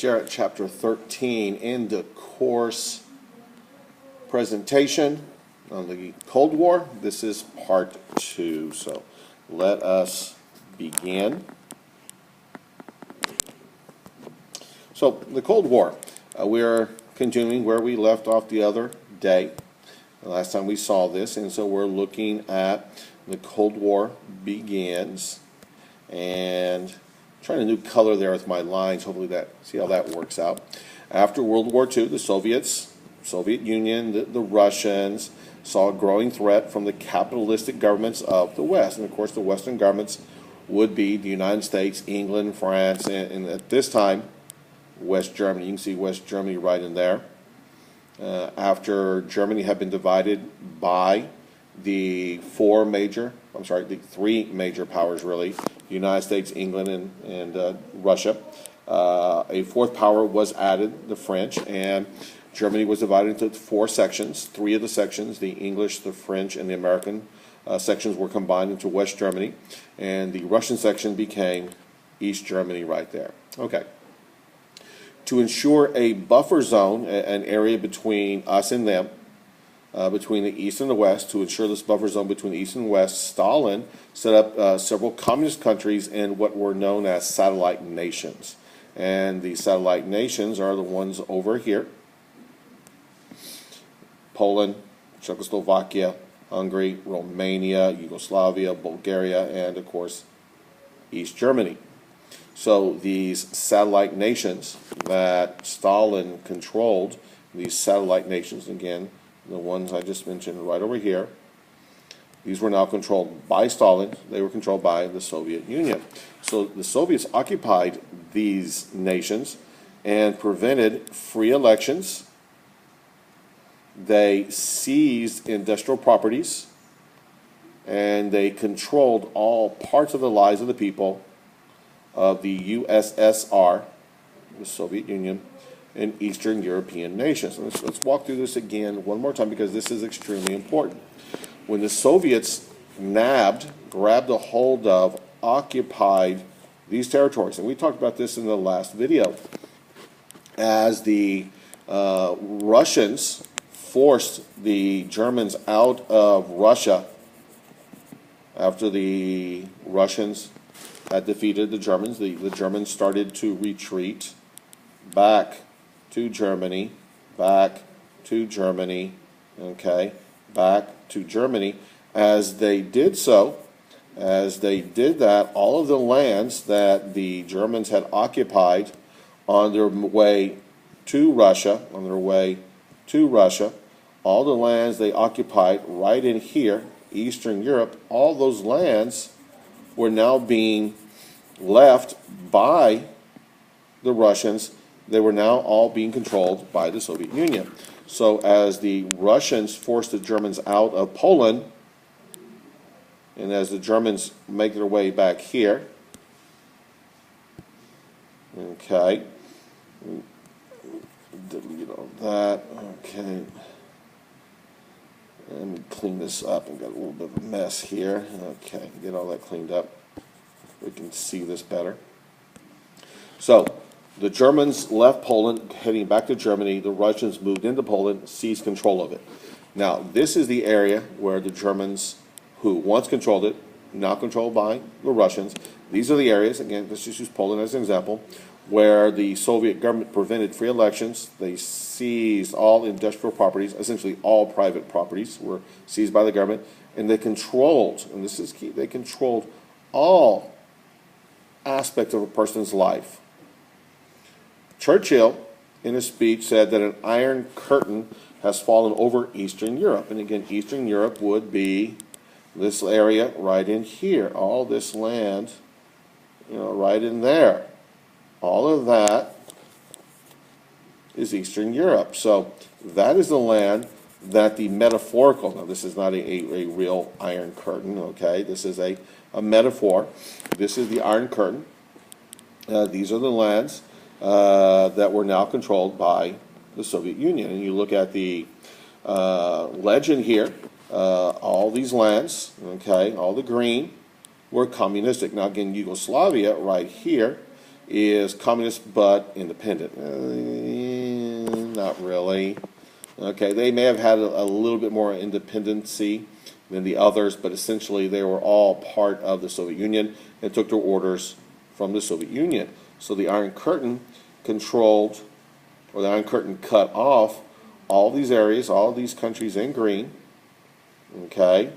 Jarrett chapter 13 in the course presentation on the Cold War. This is part 2, so let us begin. So the Cold War, we're continuing where we left off the other day, the last time we saw this, and so we're looking at the Cold War begins, and trying a new color there with my lines. Hopefully see how that works out. After World War II, the Soviet Union, the Russians saw a growing threat from the capitalistic governments of the West. And of course, the Western governments would be the United States, England, France, and at this time, West Germany. You can see West Germany right in there. After Germany had been divided by the three major powers, really, the United States, England, and Russia. A fourth power was added, the French, and Germany was divided into 4 sections. 3 of the sections, the English, the French, and the American sections, were combined into West Germany, and the Russian section became East Germany right there. Okay. To ensure a buffer zone, an area between us and them, between the East and the West, to ensure this buffer zone between the East and West, Stalin set up several communist countries in what were known as satellite nations. And the satellite nations are the ones over here: Poland, Czechoslovakia, Hungary, Romania, Yugoslavia, Bulgaria, and of course, East Germany. So these satellite nations that Stalin controlled, these satellite nations, again, the ones I just mentioned right over here, these were now controlled by Stalin. They were controlled by the Soviet Union. So the Soviets occupied these nations and prevented free elections. They seized industrial properties, and they controlled all parts of the lives of the people of the USSR, the Soviet Union, and Eastern European nations. And let's walk through this again one more time, because this is extremely important. When the Soviets grabbed a hold of, occupied these territories, and we talked about this in the last video, as the Russians forced the Germans out of Russia after the Russians had defeated the Germans. The Germans started to retreat back to Germany, okay, back to Germany. As they did that, all of the lands that the Germans had occupied on their way to Russia, all the lands they occupied right in here, Eastern Europe, all those lands were now being left by the Russians. They were now all being controlled by the Soviet Union. So as the Russians forced the Germans out of Poland, and as the Germans make their way back here, okay, delete all that, okay, let me clean this up. I've got a little bit of a mess here. Okay, get all that cleaned up. We can see this better. So the Germans left Poland, heading back to Germany. The Russians moved into Poland, seized control of it. Now, this is the area where the Germans, who once controlled it, now controlled by the Russians. These are the areas, again, let's just use Poland as an example, where the Soviet government prevented free elections. They seized all industrial properties, essentially all private properties were seized by the government, and they controlled, and this is key, they controlled all aspects of a person's life. Churchill, in a speech, said that an iron curtain has fallen over Eastern Europe. And again, Eastern Europe would be this area right in here. All this land, right in there. All of that is Eastern Europe. So that is the land that the metaphorical, now this is not a real iron curtain, okay? This is a metaphor. This is the Iron Curtain. These are the lands that were now controlled by the Soviet Union. And you look at the legend here, all these lands, okay, all the green, were communistic. Now again, Yugoslavia right here is communist but independent. Not really. Okay, they may have had a little bit more independency than the others, but essentially they were all part of the Soviet Union and took their orders from the Soviet Union. So the Iron Curtain controlled, or the Iron Curtain cut off all these areas, all these countries in green. Okay,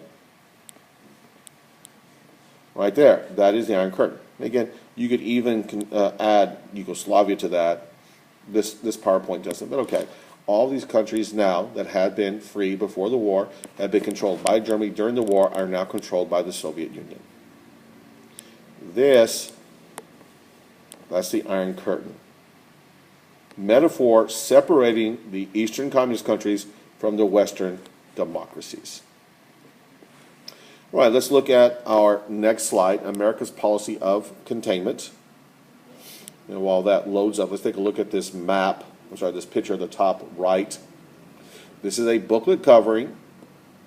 right there, that is the Iron Curtain. Again, you could even add Yugoslavia to that. This PowerPoint doesn't, but okay. All these countries now that had been free before the war, had been controlled by Germany during the war, are now controlled by the Soviet Union. That's the Iron Curtain. Metaphor separating the Eastern Communist countries from the Western democracies. All right, let's look at our next slide, America's policy of containment. And while that loads up, let's take a look at this map. I'm sorry, this picture at the top right. This is a booklet covering.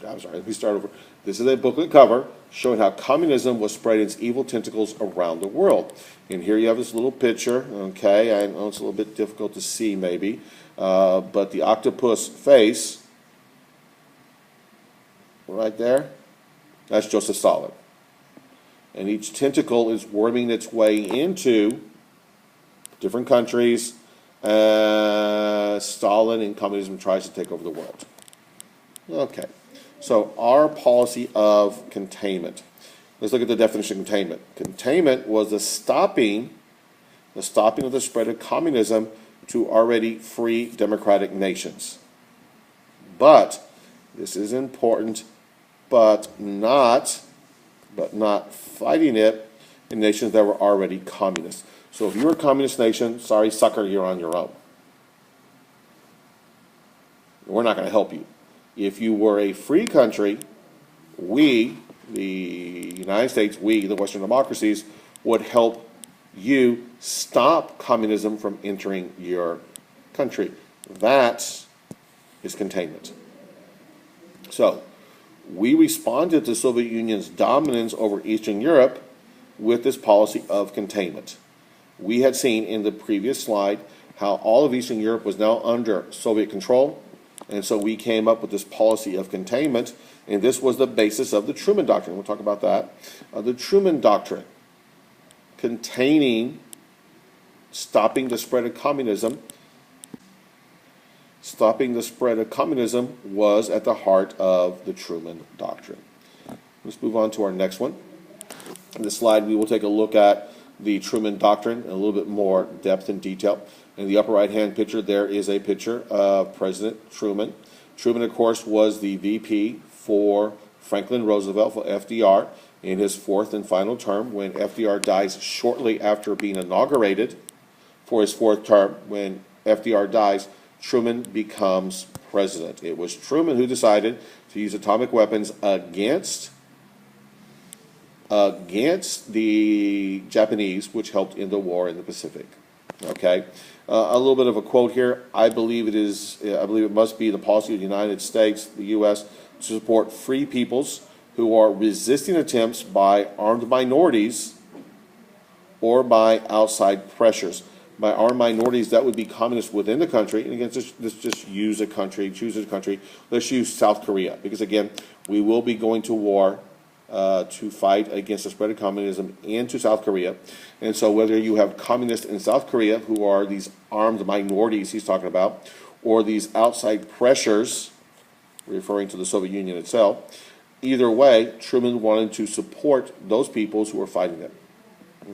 I'm sorry, let me start over. This is a booklet cover showing how communism was spreading its evil tentacles around the world. And here you have this little picture. Okay, I know it's a little bit difficult to see maybe, but the octopus face right there, that's Joseph Stalin. And each tentacle is worming its way into different countries. Stalin and communism tries to take over the world. Okay, so our policy of containment. Let's look at the definition of containment. Containment was the stopping of the spread of communism to already free democratic nations. But, this is important, but not fighting it in nations that were already communist. So if you're a communist nation, sorry, sucker, you're on your own. We're not going to help you. If you were a free country, we, the United States, we, the Western democracies, would help you stop communism from entering your country. That is containment. So, we responded to the Soviet Union's dominance over Eastern Europe with this policy of containment. We had seen in the previous slide how all of Eastern Europe was now under Soviet control, and so we came up with this policy of containment, and this was the basis of the Truman Doctrine. We'll talk about that. The Truman Doctrine, containing, stopping the spread of communism. Stopping the spread of communism was at the heart of the Truman Doctrine. Let's move on to our next one. In this slide, we will take a look at the Truman Doctrine in a little bit more depth and detail. In the upper right-hand picture, there is a picture of President Truman. Truman, of course, was the VP for Franklin Roosevelt, for FDR, in his fourth and final term, when FDR dies shortly after being inaugurated for his fourth term. When FDR dies, Truman becomes president. It was Truman who decided to use atomic weapons against the Japanese, which helped in the war in the Pacific. Okay, a little bit of a quote here. I believe it must be the policy of the United States, the U.S., to support free peoples who are resisting attempts by armed minorities or by outside pressures. By armed minorities, that would be communists within the country. And again, let's just use a country, choose a country. Let's use South Korea, because again, we will be going to war to fight against the spread of communism into South Korea. And so whether you have communists in South Korea, who are these armed minorities he's talking about, or these outside pressures, referring to the Soviet Union itself, either way, Truman wanted to support those peoples who were fighting them.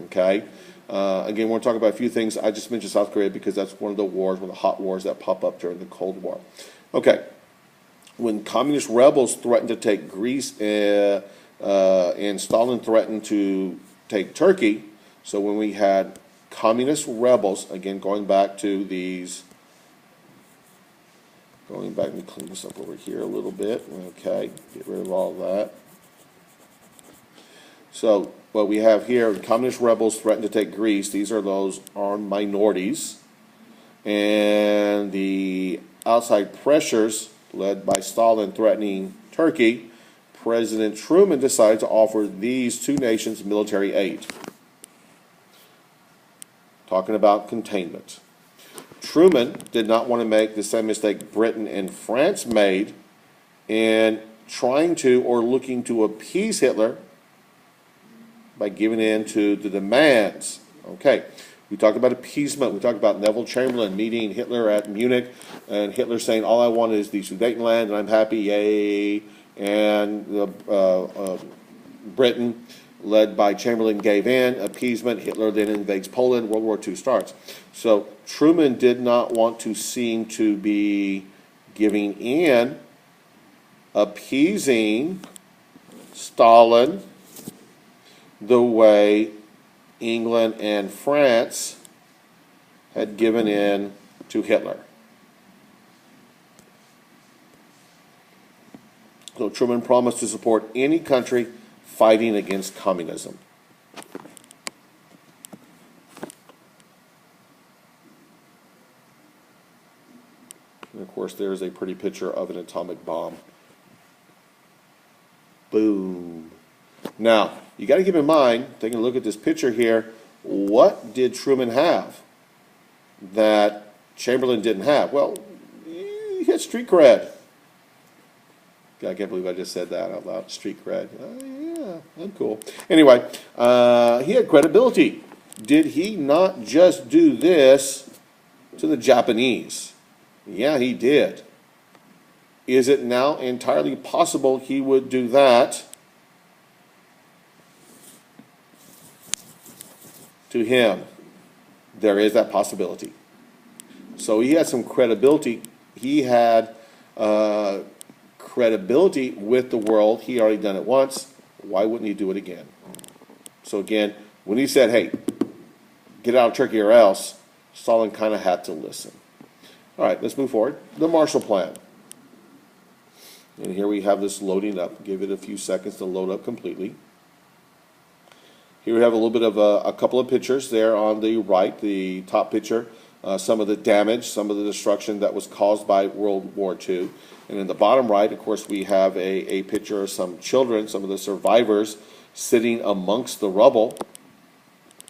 Okay? Again, we're going to talk about a few things. I just mentioned South Korea because that's one of the wars, one of the hot wars that pop up during the Cold War. Okay. When communist rebels threatened to take Greece and Stalin threatened to take Turkey, so when we had communist rebels, again, going back, let me clean this up over here a little bit. Okay, get rid of all that. So what we have here, communist rebels threatened to take Greece. These are those armed minorities. And the outside pressures, led by Stalin threatening Turkey, President Truman decided to offer these two nations military aid. talking about containment. Truman did not want to make the same mistake Britain and France made in trying to or looking to appease Hitler by giving in to the demands. Okay, we talked about appeasement. We talked about Neville Chamberlain meeting Hitler at Munich, and Hitler saying, all I want is the Sudetenland, and I'm happy, yay. And Britain, led by Chamberlain, gave in, appeasement. Hitler then invades Poland, World War II starts. So Truman did not want to seem to be giving in, appeasing Stalin the way England and France had given in to Hitler. So Truman promised to support any country fighting against communism. And of course, there's a pretty picture of an atomic bomb. Boom. Now, you got to keep in mind, taking a look at this picture here, what did Truman have that Chamberlain didn't have? Well, he had street cred. I can't believe I just said that out loud. Street cred. Yeah, I'm cool. Anyway, he had credibility. Did he not just do this to the Japanese? Yeah, he did. Is it now entirely possible he would do that to him? There is that possibility. So he had some credibility. He had credibility with the world. He already done it once. Why wouldn't he do it again? So again, when he said, hey, get out of Turkey or else, Stalin kind of had to listen. All right, let's move forward. The Marshall Plan. And here we have this loading up. Give it a few seconds to load up completely. Here we have a little bit of a couple of pictures there on the right, the top picture, some of the damage, some of the destruction that was caused by World War II. And in the bottom right, of course, we have a picture of some children, some of the survivors, sitting amongst the rubble.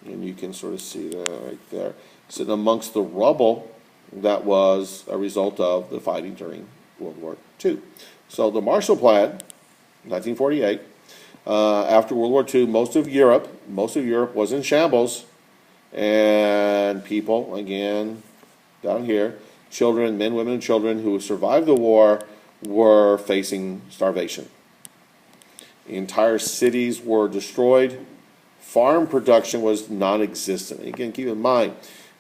And you can sort of see that right there. Sitting amongst the rubble that was a result of the fighting during World War II. So the Marshall Plan, 1948, after World War II, most of Europe was in shambles. And people, again, down here, children, men, women, and children who survived the war were facing starvation. Entire cities were destroyed. Farm production was non-existent. Again, keep in mind,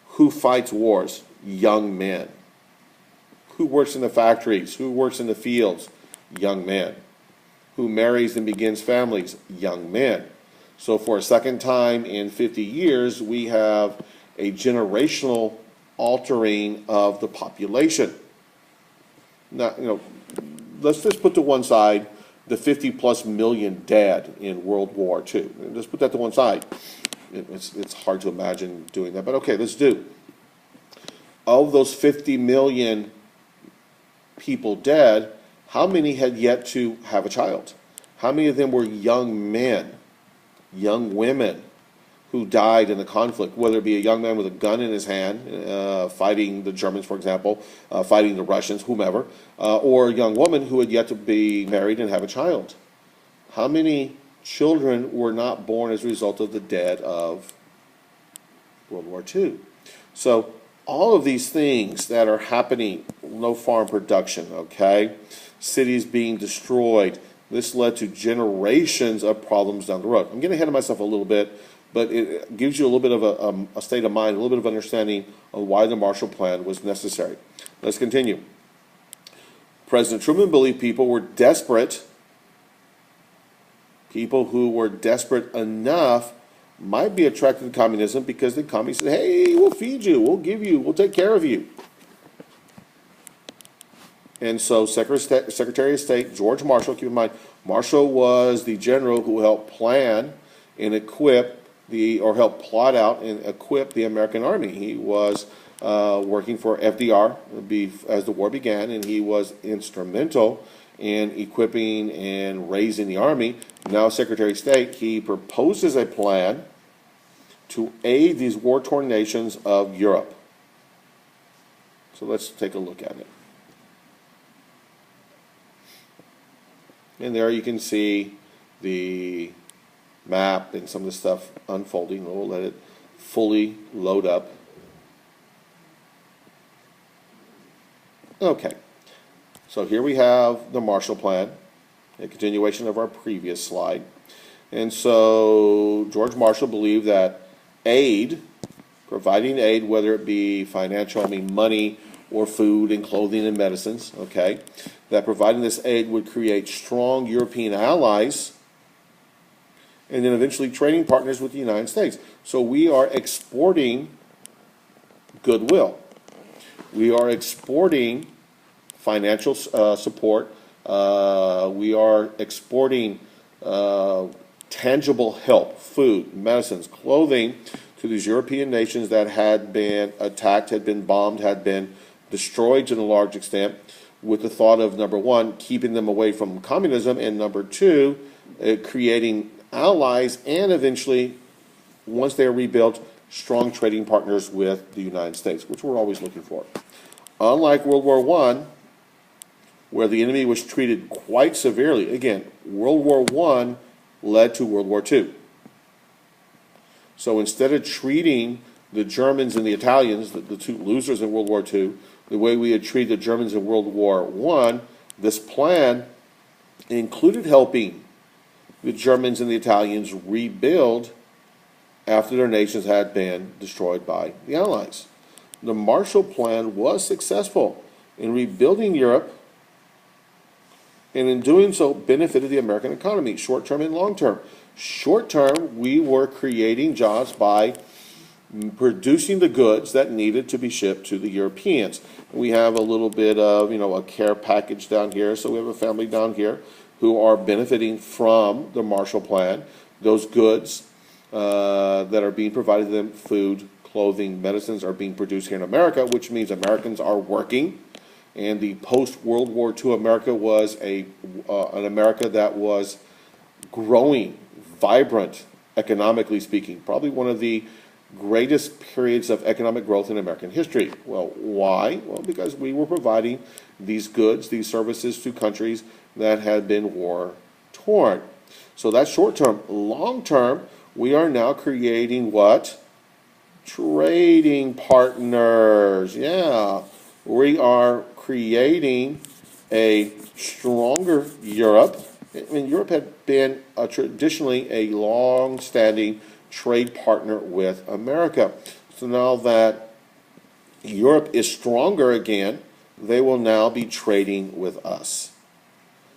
who fights wars? Young men. Who works in the factories? Who works in the fields? Young men. Who marries and begins families? Young men. So for a second time in 50 years, we have a generational altering of the population. Now, let's just put to one side the 50+ million dead in World War II. Let's put that to one side. It's hard to imagine doing that, but okay, let's do. Of those 50 million people dead, how many had yet to have a child? How many of them were young men, young women who died in the conflict, whether it be a young man with a gun in his hand, fighting the Germans, for example, fighting the Russians, whomever, or a young woman who had yet to be married and have a child? How many children were not born as a result of the dead of World War II? So all of these things that are happening, no farm production, okay, cities being destroyed, this led to generations of problems down the road. I'm getting ahead of myself a little bit, but it gives you a little bit of a state of mind, a little bit of understanding of why the Marshall Plan was necessary. Let's continue. President Truman believed people were desperate. People who were desperate enough might be attracted to communism because the communists said, hey, we'll feed you, we'll give you, we'll take care of you. And so Secretary of State George Marshall, keep in mind, Marshall was the general who helped plan and equip or helped plot out and equip the American Army. He was working for FDR as the war began, and he was instrumental in equipping and raising the Army. Now Secretary of State, he proposes a plan to aid these war-torn nations of Europe. So let's take a look at it. And there you can see the map and some of the stuff unfolding. We'll let it fully load up. Okay, so here we have the Marshall Plan, a continuation of our previous slide. And so George Marshall believed that aid, providing aid, whether it be financial, I mean money, or food and clothing and medicines, okay, that providing this aid would create strong European allies and then eventually trading partners with the United States. So we are exporting goodwill. We are exporting financial support. We are exporting tangible help, food, medicines, clothing to these European nations that had been attacked, had been bombed, had been destroyed to a large extent, with the thought of, number one, keeping them away from communism, and number two, creating allies, and eventually, once they are rebuilt, strong trading partners with the United States, which we're always looking for. Unlike World War I, where the enemy was treated quite severely, again, World War I led to World War II. So instead of treating the Germans and the Italians, the two losers in World War II, the way we had treated the Germans in World War I, this plan included helping the Germans and the Italians rebuild after their nations had been destroyed by the Allies. The Marshall Plan was successful in rebuilding Europe, and in doing so benefited the American economy, short-term and long-term. Short-term, we were creating jobs by producing the goods that needed to be shipped to the Europeans. We have a little bit of, a care package down here, so we have a family down here who are benefiting from the Marshall Plan. Those goods that are being provided to them, food, clothing, medicines, are being produced here in America, which means Americans are working. And the post-World War II America was an America that was growing, vibrant, economically speaking. Probably one of the greatest periods of economic growth in American history. Well, why? Well, because we were providing these goods, these services to countries that had been war-torn. So that's short-term. Long-term, we are now creating what? Trading partners. Yeah. We are creating a stronger Europe. I mean, Europe had been traditionally a long-standing trade partner with America. So now that Europe is stronger again, they will now be trading with us.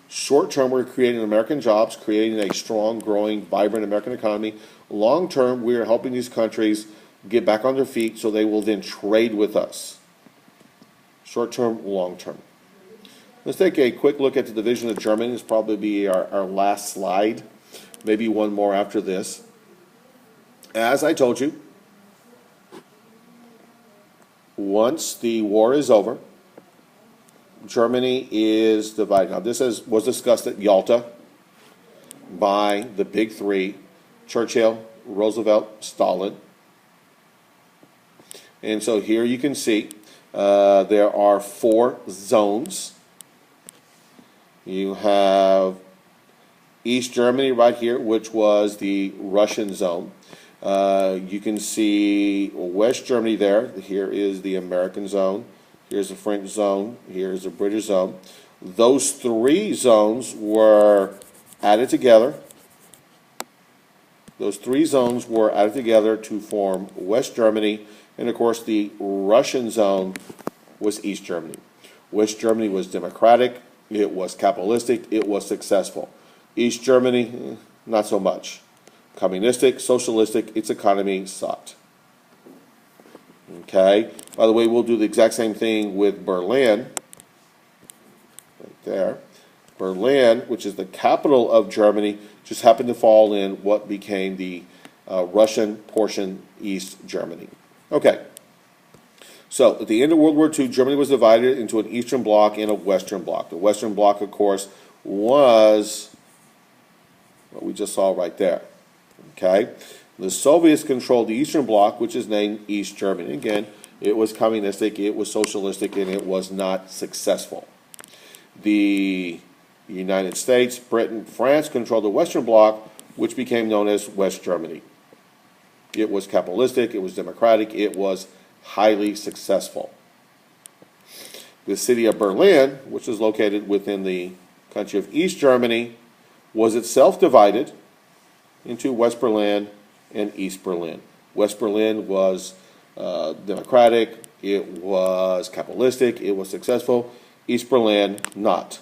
Short term, we're creating American jobs, creating a strong, growing, vibrant American economy. Long term, we are helping these countries get back on their feet so they will then trade with us. Short term, long term. Let's take a quick look at the division of Germany. This will probably be our last slide, maybe one more after this. As I told you, once the war is over, Germany is divided. Now, this was discussed at Yalta by the big three, Churchill, Roosevelt, Stalin. And so here you can see there are 4 zones. You have East Germany right here, which was the Russian zone. You can see West Germany there. Here is the American zone. Here's the French zone. Here's the British zone. Those 3 zones were added together. Those 3 zones were added together to form West Germany. And, of course, the Russian zone was East Germany. West Germany was democratic. It was capitalistic. It was successful. East Germany, not so much. Communistic, socialistic, its economy sucked. Okay? By the way, we'll do the exact same thing with Berlin. Right there. Berlin, which is the capital of Germany, just happened to fall in what became the Russian portion, East Germany. Okay. So, at the end of World War II, Germany was divided into an Eastern Bloc and a Western Bloc. The Western Bloc, of course, was what we just saw right there. Okay? The Soviets controlled the Eastern Bloc, which is named East Germany. Again, it was communistic, it was socialistic, and it was not successful. The United States, Britain, France controlled the Western Bloc, which became known as West Germany. It was capitalistic, it was democratic, it was highly successful. The city of Berlin, which is located within the country of East Germany, was itself divided into West Berlin and East Berlin. West Berlin was democratic, it was capitalistic, it was successful. East Berlin, not.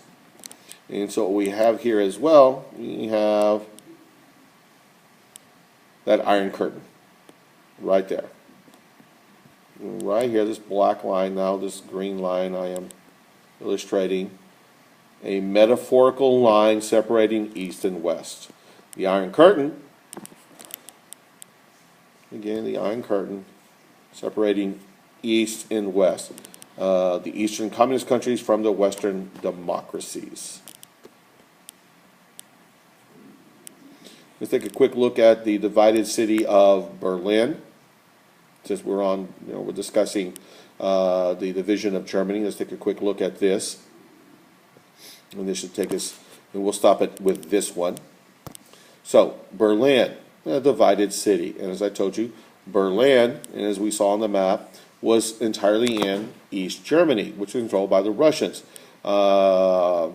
And so what we have here as well, we have that Iron Curtain right there. Right here, this black line, now this green line I am illustrating, a metaphorical line separating East and West. The Iron Curtain, again, the Iron Curtain separating East and West. The Eastern communist countries from the Western democracies. Let's take a quick look at the divided city of Berlin. Since we're on, we're discussing the division of Germany, let's take a quick look at this. And this should take us, and we'll stop it with this one. So, Berlin, a divided city. And as I told you, Berlin, and as we saw on the map, was entirely in East Germany, which was controlled by the Russians. Although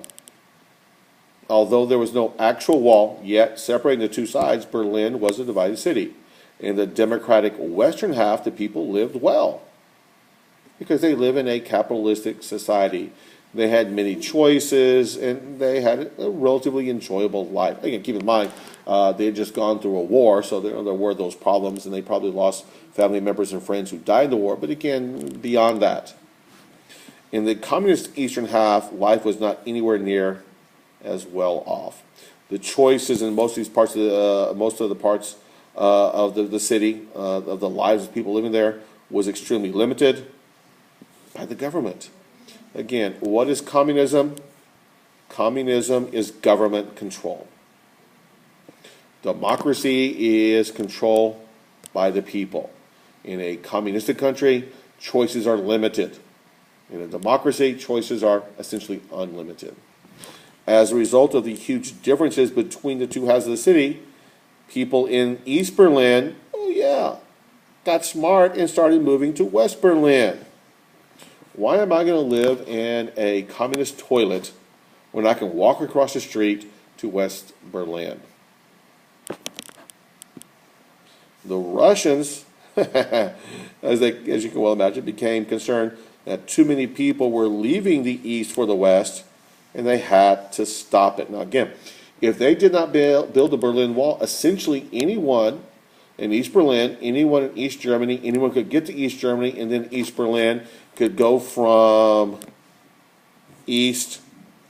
there was no actual wall yet separating the two sides, Berlin was a divided city. In the democratic western half, the people lived well because they live in a capitalistic society. They had many choices, and they had a relatively enjoyable life. Again, keep in mind, they had just gone through a war, so there were those problems, and they probably lost family members and friends who died in the war. But again, beyond that, in the communist eastern half, life was not anywhere near as well off. The choices in most of these parts of the parts of the city, of the lives of people living there, was extremely limited by the government. Again, what is communism? Communism is government control. Democracy is control by the people. In a communistic country, choices are limited. In a democracy, choices are essentially unlimited. As a result of the huge differences between the two halves of the city, people in East Berlin, got smart and started moving to West Berlin. Why am I going to live in a communist toilet when I can walk across the street to West Berlin? The Russians, as you can well imagine, became concerned that too many people were leaving the East for the West, and they had to stop it. Now again, if they did not build the Berlin Wall, essentially anyone in East Berlin, anyone in East Germany, anyone could get to East Germany, and then East Berlin could go from east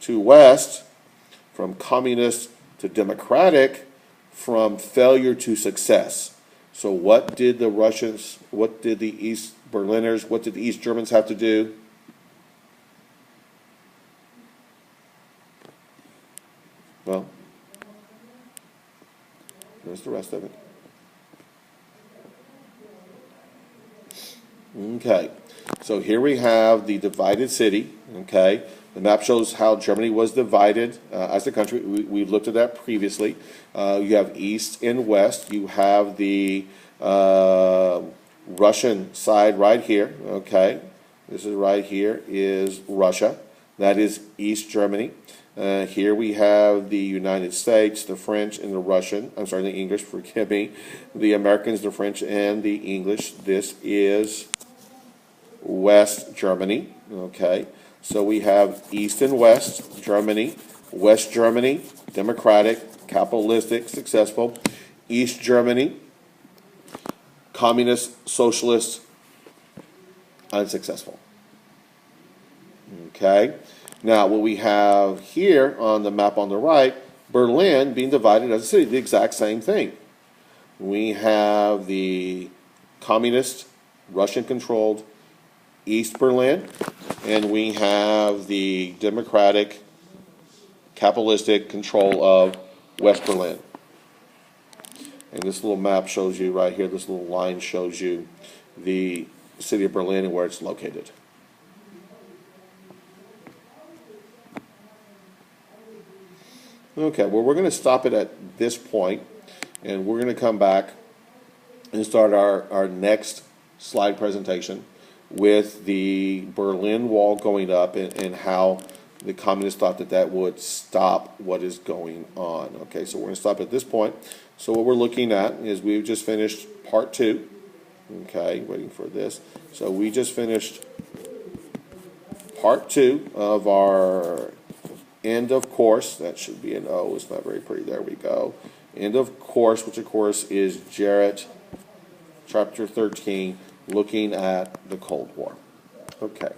to west, from communist to democratic, from failure to success. So what did the Russians, what did the East Berliners, what did the East Germans have to do? Well, here's the rest of it. Okay, so here we have the divided city, okay? The map shows how Germany was divided as a country. We looked at that previously. You have east and west. You have the Russian side right here, okay? This is right here is Russia. That is East Germany. Here we have the United States, the French, and the English, forgive me. The Americans, the French, and the English. This is West Germany, okay? So we have East and West Germany, West Germany, democratic, capitalistic, successful. East Germany, communist, socialist, unsuccessful. Okay? Now, what we have here on the map on the right, Berlin being divided as a city, the exact same thing. We have the communist, Russian-controlled East Berlin, and we have the democratic, capitalistic control of West Berlin. And this little map shows you right here, this little line shows you the city of Berlin and where it's located. Okay, well, we're going to stop it at this point, and we're going to come back and start our next slide presentation with the Berlin Wall going up and how the communists thought that that would stop what is going on. Okay, so we're going to stop at this point. So what we're looking at is we've just finished part 2. Okay, waiting for this. So we just finished part 2 of our end of course. That should be an O. It's not very pretty. There we go. End of course, which of course is Jarrett, chapter 13, looking at the Cold War. Okay.